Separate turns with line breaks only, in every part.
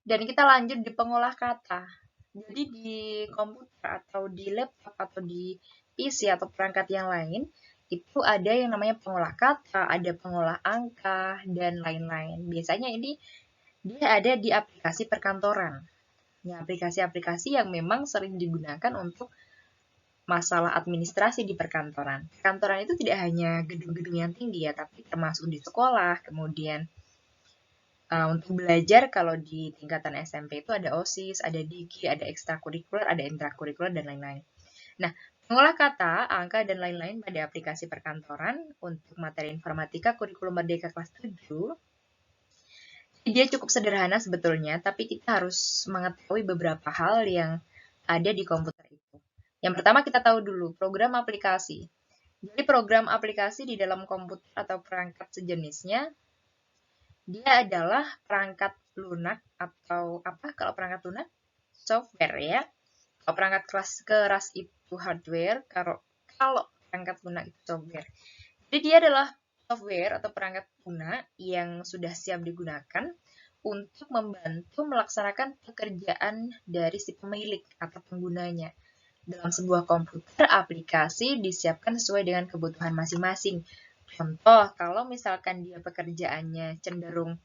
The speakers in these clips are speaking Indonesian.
Dan kita lanjut di pengolah kata. Jadi di komputer atau di laptop atau di PC atau perangkat yang lain, itu ada yang namanya pengolah kata, ada pengolah angka, dan lain-lain. Biasanya ini dia ada di aplikasi perkantoran. Ya, aplikasi-aplikasi yang memang sering digunakan untuk masalah administrasi di perkantoran. Perkantoran itu tidak hanya gedung-gedung yang tinggi ya, tapi termasuk di sekolah, kemudian untuk belajar kalau di tingkatan SMP itu ada OSIS, ada Digi, ada ekstrakurikuler, ada intrakurikuler, dan lain-lain. Nah, mengolah kata, angka, dan lain-lain pada aplikasi perkantoran untuk materi informatika kurikulum Merdeka kelas 7, dia cukup sederhana sebetulnya, tapi kita harus mengetahui beberapa hal yang ada di komputer itu. Yang pertama kita tahu dulu program aplikasi. Jadi program aplikasi di dalam komputer atau perangkat sejenisnya, dia adalah perangkat lunak atau apa kalau perangkat lunak? Software ya. Kalau perangkat keras itu hardware, kalau perangkat lunak itu software. Jadi dia adalah software atau perangkat lunak yang sudah siap digunakan untuk membantu melaksanakan pekerjaan dari si pemilik atau penggunanya. Dalam sebuah komputer, aplikasi disiapkan sesuai dengan kebutuhan masing-masing. Contoh, kalau misalkan dia pekerjaannya cenderung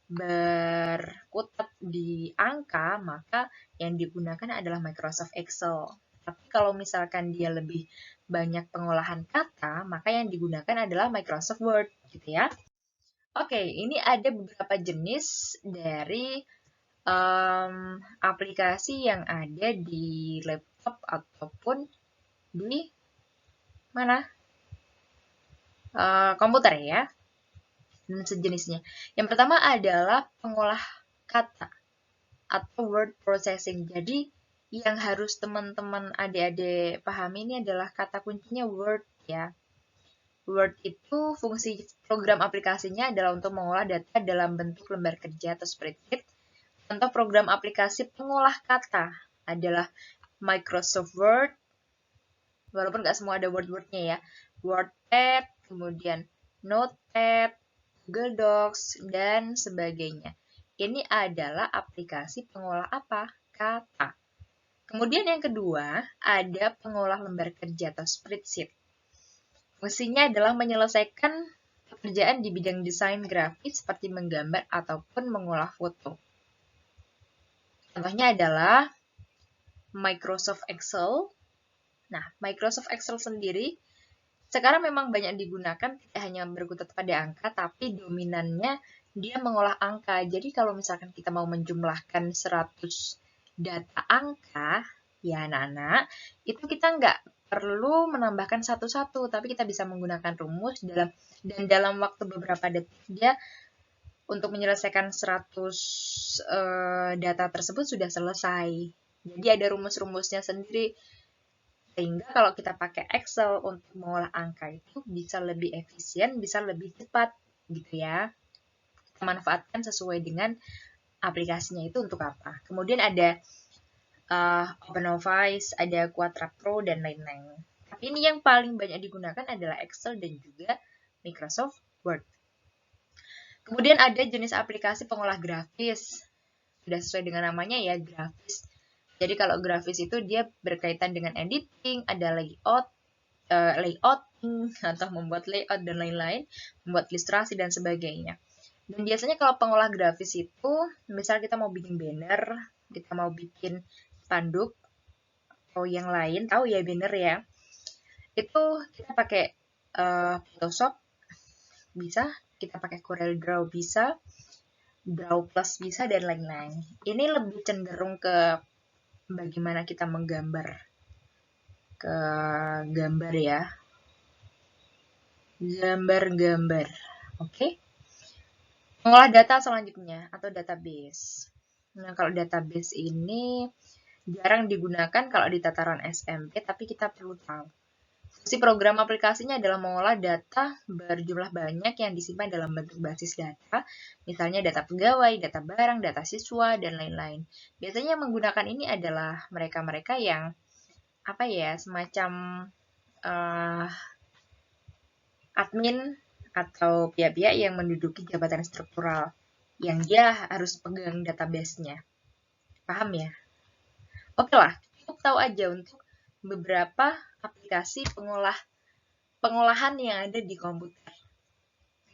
berkutat di angka, maka yang digunakan adalah Microsoft Excel. Tapi kalau misalkan dia lebih banyak pengolahan kata, maka yang digunakan adalah Microsoft Word, gitu ya. Oke, ini ada beberapa jenis dari aplikasi yang ada di laptop ataupun di mana komputer ya, dan sejenisnya. Yang pertama adalah pengolah kata atau word processing. Jadi yang harus teman-teman adik-adik pahami ini adalah kata kuncinya word ya. Word itu fungsi program aplikasinya adalah untuk mengolah data dalam bentuk lembar kerja atau spreadsheet. Contoh program aplikasi pengolah kata adalah Microsoft Word, walaupun nggak semua ada word-wordnya ya. WordPad, kemudian Notepad, Google Docs, dan sebagainya. Ini adalah aplikasi pengolah apa? Kata. Kemudian yang kedua, ada pengolah lembar kerja atau spreadsheet. Fungsinya adalah menyelesaikan pekerjaan di bidang desain grafis seperti menggambar ataupun mengolah foto. Contohnya adalah Microsoft Excel. Nah, Microsoft Excel sendiri sekarang memang banyak digunakan, tidak hanya berkutat pada angka, tapi dominannya dia mengolah angka. Jadi kalau misalkan kita mau menjumlahkan 100 data angka, ya anak-anak, itu kita nggak perlu menambahkan satu-satu, tapi kita bisa menggunakan rumus dan dalam waktu beberapa detik dia untuk menyelesaikan 100 data tersebut sudah selesai. Jadi ada rumus-rumusnya sendiri, sehingga kalau kita pakai Excel untuk mengolah angka itu bisa lebih efisien, bisa lebih cepat gitu ya. Kita manfaatkan sesuai dengan aplikasinya itu untuk apa. Kemudian ada OpenOffice, ada Quadra Pro, dan lain-lain. Tapi ini yang paling banyak digunakan adalah Excel dan juga Microsoft Word. Kemudian ada jenis aplikasi pengolah grafis. Sudah sesuai dengan namanya ya, grafis. Jadi kalau grafis itu dia berkaitan dengan editing, ada layouting atau membuat layout dan lain-lain, membuat ilustrasi dan sebagainya. Dan biasanya kalau pengolah grafis itu, misal kita mau bikin banner, kita mau bikin spanduk atau yang lain, tahu ya banner ya, itu kita pakai Photoshop bisa, kita pakai Corel Draw bisa, Draw Plus bisa, dan lain-lain. Ini lebih cenderung ke bagaimana kita menggambar ke gambar ya, gambar-gambar. Oke. Mengolah data selanjutnya atau database. Nah, kalau database ini jarang digunakan kalau di tataran SMP, tapi kita perlu tahu. Fungsi program aplikasinya adalah mengolah data berjumlah banyak yang disimpan dalam bentuk basis data, misalnya data pegawai, data barang, data siswa, dan lain-lain. Biasanya yang menggunakan ini adalah mereka-mereka yang apa ya, semacam uh, admin atau pihak-pihak yang menduduki jabatan struktural. yang dia harus pegang database-nya. Paham ya? Oke lah, cukup tahu aja untuk beberapa aplikasi pengolahan yang ada di komputer.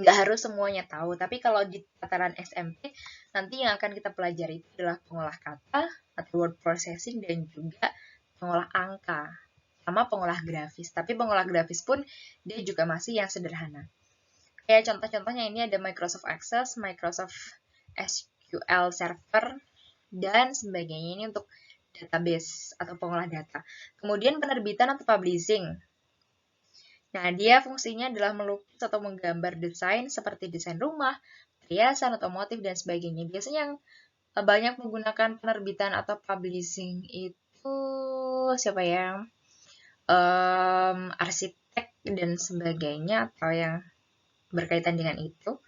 Nggak harus semuanya tahu, tapi kalau di tataran SMP, nanti yang akan kita pelajari itu adalah pengolah kata atau word processing dan juga pengolah angka, sama pengolah grafis. Tapi pengolah grafis pun dia juga masih yang sederhana. Kayak contoh-contohnya ini ada Microsoft Access, Microsoft SQL Server, dan sebagainya. Ini untuk database atau pengolah data. Kemudian penerbitan atau publishing. Nah, dia fungsinya adalah melukis atau menggambar desain seperti desain rumah, perhiasan, otomotif, dan sebagainya. Biasanya yang banyak menggunakan penerbitan atau publishing itu siapa ya? Arsitek dan sebagainya atau yang berkaitan dengan itu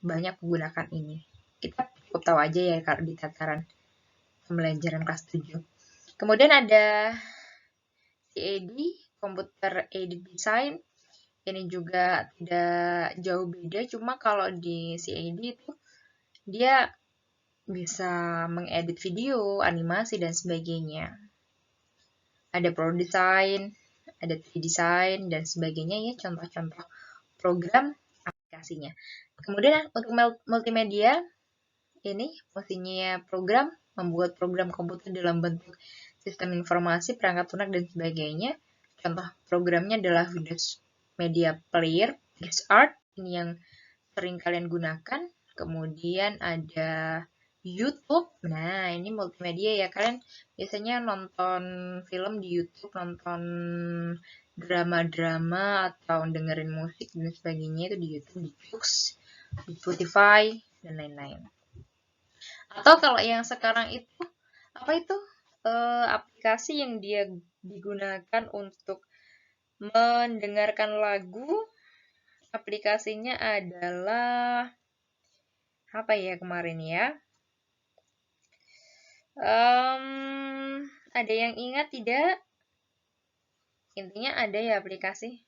banyak menggunakan ini. Kita cukup tahu aja ya kalau di tataran pembelajaran kelas 7. Kemudian ada CAD, Computer Aided Design. Ini juga tidak jauh beda, cuma kalau di CAD itu dia bisa mengedit video, animasi, dan sebagainya. Ada Pro Design, ada 3D Design, dan sebagainya ya, contoh-contoh program aplikasinya. Kemudian untuk multimedia, ini fungsinya program, membuat program komputer dalam bentuk sistem informasi, perangkat lunak, dan sebagainya. Contoh programnya adalah Windows Media Player, PixArt, ini yang sering kalian gunakan. Kemudian ada YouTube. Nah, ini multimedia ya. Kalian biasanya nonton film di YouTube, nonton drama-drama, atau dengerin musik dan sebagainya itu di YouTube, di Joox, di Spotify, dan lain-lain. Atau kalau yang sekarang itu, apa itu? Aplikasi yang dia digunakan untuk mendengarkan lagu. Aplikasinya adalah apa ya kemarin ya? Ada yang ingat tidak? Intinya ada ya aplikasi.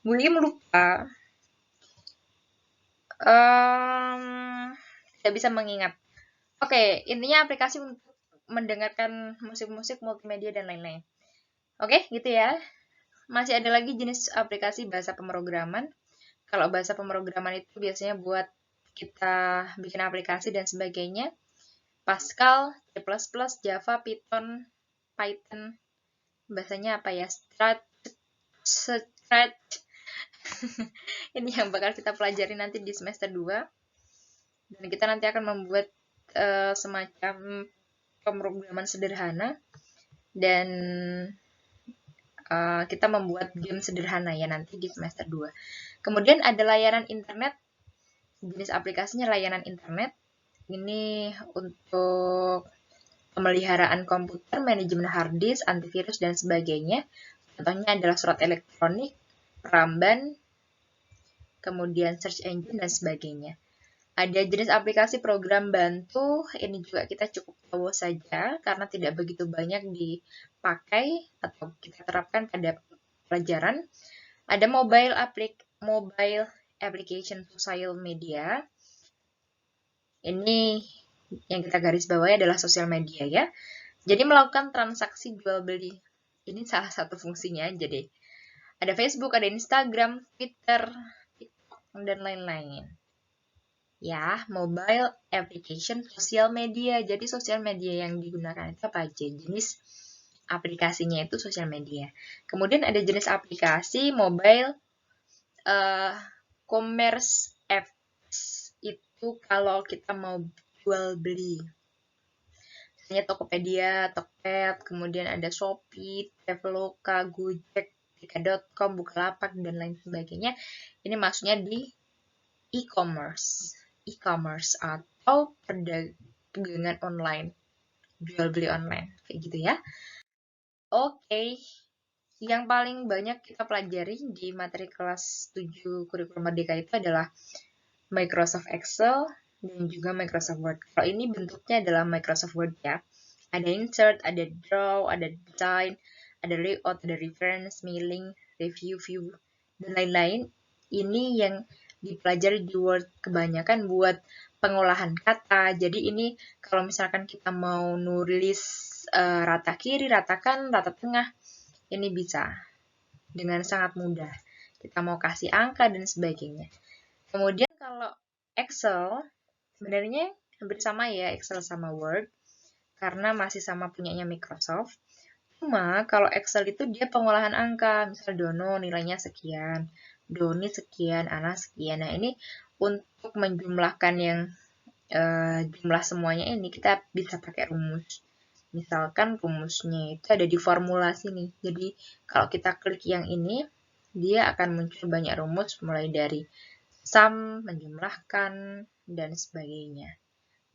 William lupa. Tidak bisa mengingat. Oke, intinya aplikasi untuk mendengarkan musik-musik, multimedia, dan lain-lain. Oke, gitu ya. Masih ada lagi jenis aplikasi bahasa pemrograman. Kalau bahasa pemrograman itu biasanya buat kita bikin aplikasi dan sebagainya. Pascal, C++, Java, Python, bahasanya apa ya? Scratch. Ini yang bakal kita pelajari nanti di semester 2. Dan kita nanti akan membuat semacam pemrograman sederhana. Dan kita membuat game sederhana ya nanti di semester 2. Kemudian ada layanan internet. Jenis aplikasinya layanan internet. Ini untuk pemeliharaan komputer, manajemen hard disk, antivirus, dan sebagainya. Contohnya adalah surat elektronik, peramban, kemudian search engine, dan sebagainya. Ada jenis aplikasi program bantu, ini juga kita cukup tahu saja karena tidak begitu banyak dipakai atau kita terapkan pada pelajaran. Ada mobile application social media. Ini yang kita garis bawahi adalah sosial media ya. Jadi melakukan transaksi jual beli. Ini salah satu fungsinya aja deh. Ada Facebook, ada Instagram, Twitter, TikTok, dan lain-lain. Ya, mobile application sosial media. Jadi sosial media yang digunakan itu apa aja? Jenis aplikasinya itu sosial media. Kemudian ada jenis aplikasi mobile commerce apps. Itu kalau kita mau jual beli. Misalnya Tokopedia, Tokped, kemudian ada Shopee, Traveloka, Gojek, Tika.com, Bukalapak, dan lain sebagainya. Ini maksudnya di e-commerce atau perdagangan online, jual beli online, kayak gitu ya. Oke, yang paling banyak kita pelajari di materi kelas 7 kurikulum Merdeka itu adalah Microsoft Excel dan juga Microsoft Word. Kalau ini bentuknya adalah Microsoft Word ya. Ada insert, ada draw, ada design, ada layout, ada reference, mailing, review, view, dan lain-lain. Ini yang dipelajari di Word kebanyakan buat pengolahan kata. Jadi ini kalau misalkan kita mau nulis rata kiri, rata kanan, rata tengah, ini bisa dengan sangat mudah. Kita mau kasih angka dan sebagainya. Kemudian kalau Excel, sebenarnya hampir sama ya Excel sama Word, karena masih sama punyanya Microsoft. Cuma kalau Excel itu dia pengolahan angka, misal Dono nilainya sekian, Doni sekian, Ana sekian. Nah ini untuk menjumlahkan yang jumlah semuanya ini kita bisa pakai rumus. Misalkan rumusnya itu ada di formula sini. Jadi kalau kita klik yang ini, dia akan muncul banyak rumus mulai dari sum, menjumlahkan, dan sebagainya.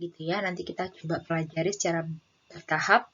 Gitu ya, nanti kita coba pelajari secara bertahap.